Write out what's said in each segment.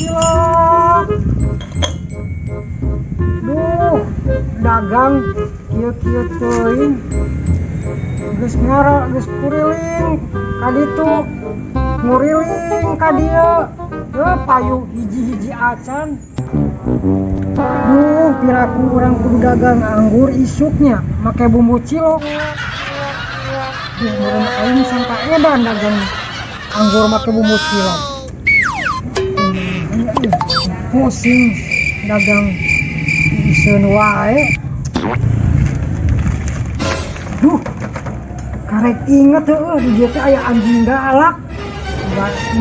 Cilok. Duh, dagang kieu-kieu teuing. Geus ngara, geus kuriling ka ditu. Nguriling ka dieu. Teu payu hiji-hiji acan. Duh, piraku urang kudu dagang anggur isuknya make bumbu cilok. Duh, urang aing sangka edan dagang anggur make bumbu cilok. Pusing dagang iseun wae. Duh, karek inget heueuh di dieu teh aya anjing galak.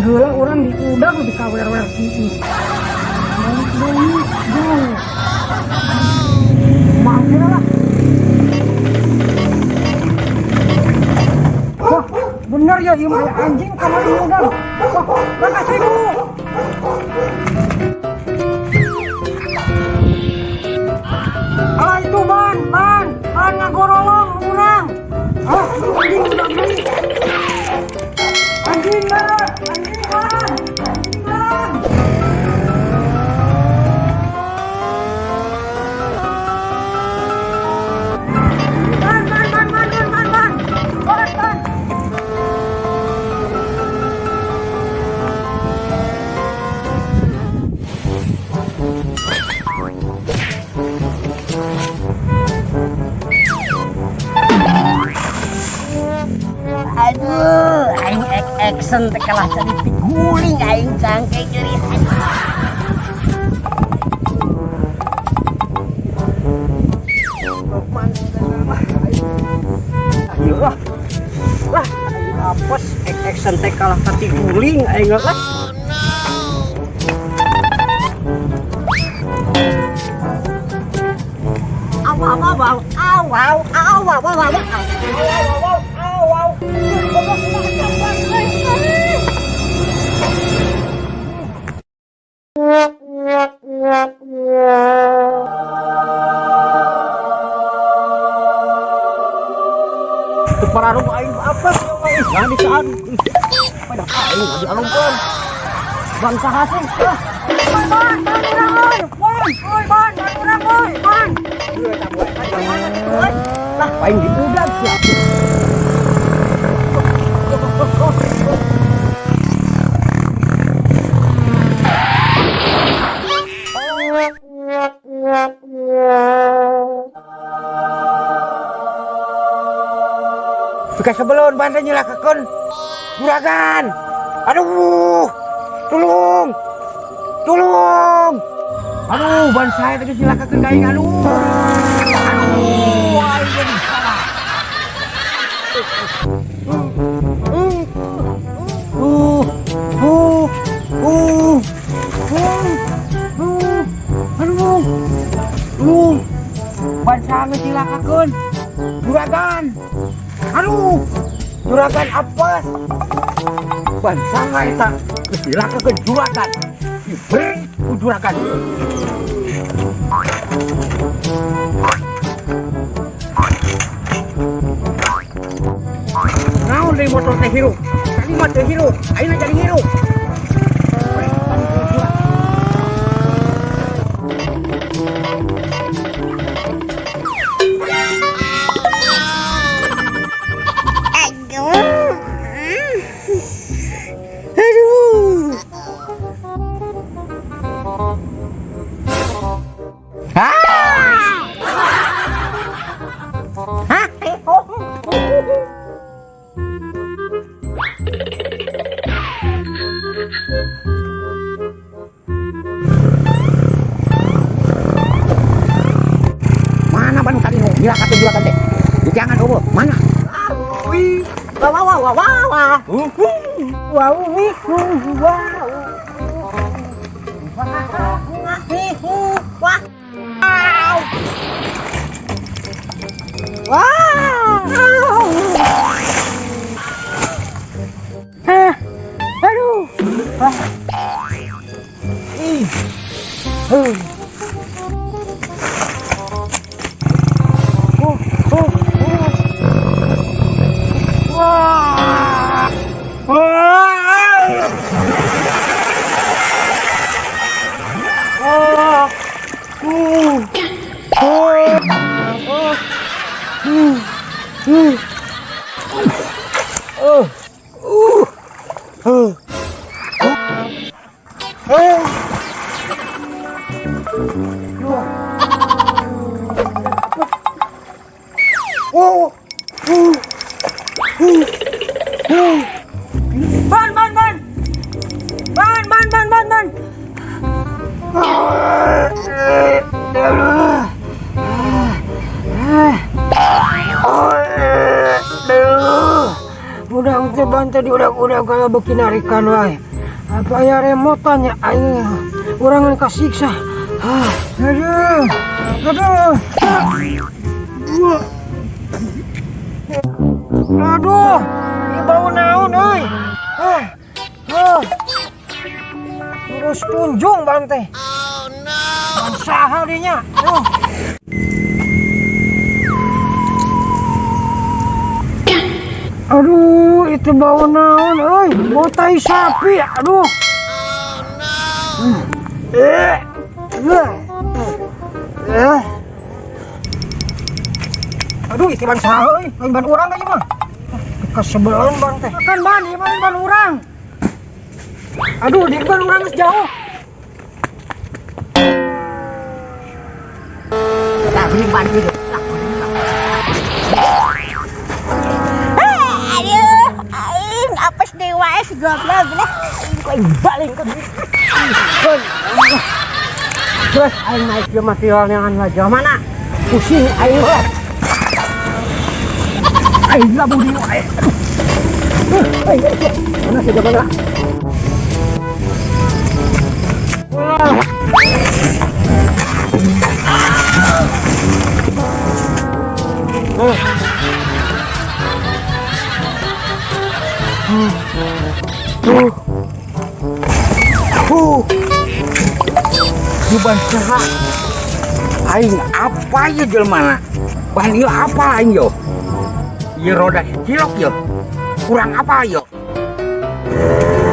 Heula urang di udag di kawer-wer kieu. Duh. Mangkena lah. Wah, bener ya ieu aya anjing kamar di udag. Wah, Rangga 1000. Alah itu ban ngagorolong urang. Ah, anjing udah beli. Anjing ban. Aduh, aing action teh kalah jadi piguling aing cangke nyeri. Ayo lah. Lah, apes action teh kalah tapi guling aing lah. Para rumah aing apa? Jangan disaan. Pada aing di alumpan. Bangsa hasil. Ban. Lah, paling di udag ya. Jika sebelum bandar nyelakakan juragan. Aduh, tolong. Aduh, ban saya tadi nyelakakan kain. Aduh, aing jadi salah. Ban saya nyelakakan juragan. Aduh, juragan apes. Ban sanga eta nyelakakan juragan. Diberi ku juragan. Naon deui motor teh hirup? Tadi mah teu hirup, ayeuna jadi hirup. Mana ban tadi nu? Gila kata juragan teh. Jangan eueuh, mana? Wih. Wah. Aduh. Udah ban tadi udah kalau bikin narikan wae. Apa ya remotannya aing urang kasih siksa. Aduh. Aduh, ini bau naon euy. Terus tunjung bang teh. Oh no. Saha dinya. Aduh, itu bau naon euy? Bau tai sapi. Aduh. Aduh, itu ban saha euy? Lain ban urang aja mah. Kesebelan bang teh. Kan ban, ieu mah ban urang. Aduh, di ban urang geus jauh. Nah, beli ban gitu. Apes dewa es goblok lah. Aing baling ke terus aing naik ke materialnya aja mana pusing aing mah aing labu di wae mana sih coba Buban saha aing apa ya jelmana ban ieu apa aing yo ieu roda cilok yo kurang apa yo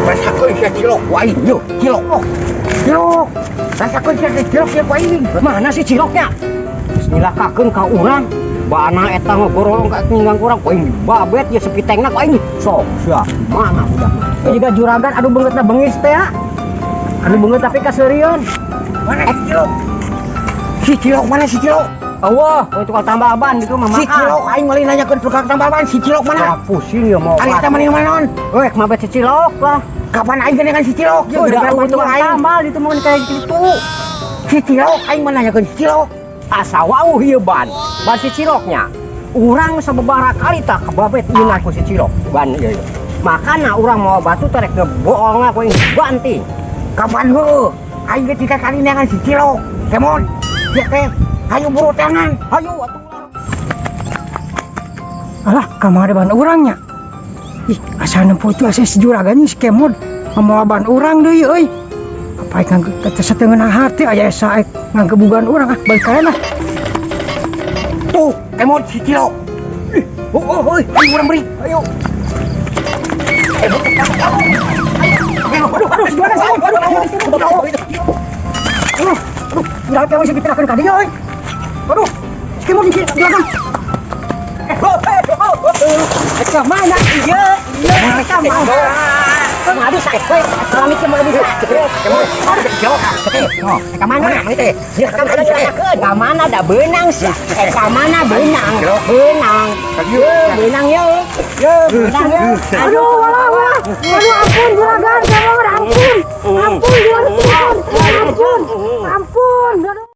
rasakeun sia cilok ku aing yo cilok rasakeun sia cilok ya ku aing mana sih ciloknya silakakeun ka urang bana eta ngogorong ka tinggang urang ku aing babet ya sepitengna ku aing sok sia mana udah juga juragan aduh beungeutna bengis teh ya aduh beungeut tapi kaseurian mana si cilok mana si cilok Allah oh tukang tambah ban gitu mah si cilok aing meuli nanyakeun tukang tambah ban si cilok mana pusing ya mau ari teh mending mana weh mabet si cilok lah kapan aing geuneuhan si cilok ya udah tukang tambal itu mun kayak gitu si cilok aing mah nanyakeun si cilok asa wauh ieu ban si ciloknya urang sababaraha kali tak kebabet ieu ku si cilok ban ieu makana urang mau batu terek ngebohong aku ini banting kapan heuh aing ge tika kali neangan si cilok kemon ya teh ayo buru tangan ayo atuh Alah, kamari ban urangnya. Ih, asa nempo itu asa si juragan si kemod mau ban urang deui euy. Apa ngangge kata sateungeunah hati aya sae nganggebugan urang balik kana. Tuh, kemod si cilok. Ayo urang beri. Ayo. Aduh, si juragan saya. Aduh, jangan kamu sakit akan kadieu euy. Aduh, si kemod di juragan. Ke mana ieu? Ke mana? Aduh sakit we. Kami cuma bisa. Jauh oh, ke mana teh? Ya kan ada sakit. Ka mana da beunang sih? Ka mana beunang? Beunang. Beunang ye. Beunang ye. Aduh, wah. Aduh, ampun juragan, kamu ampun. Ampun juragan.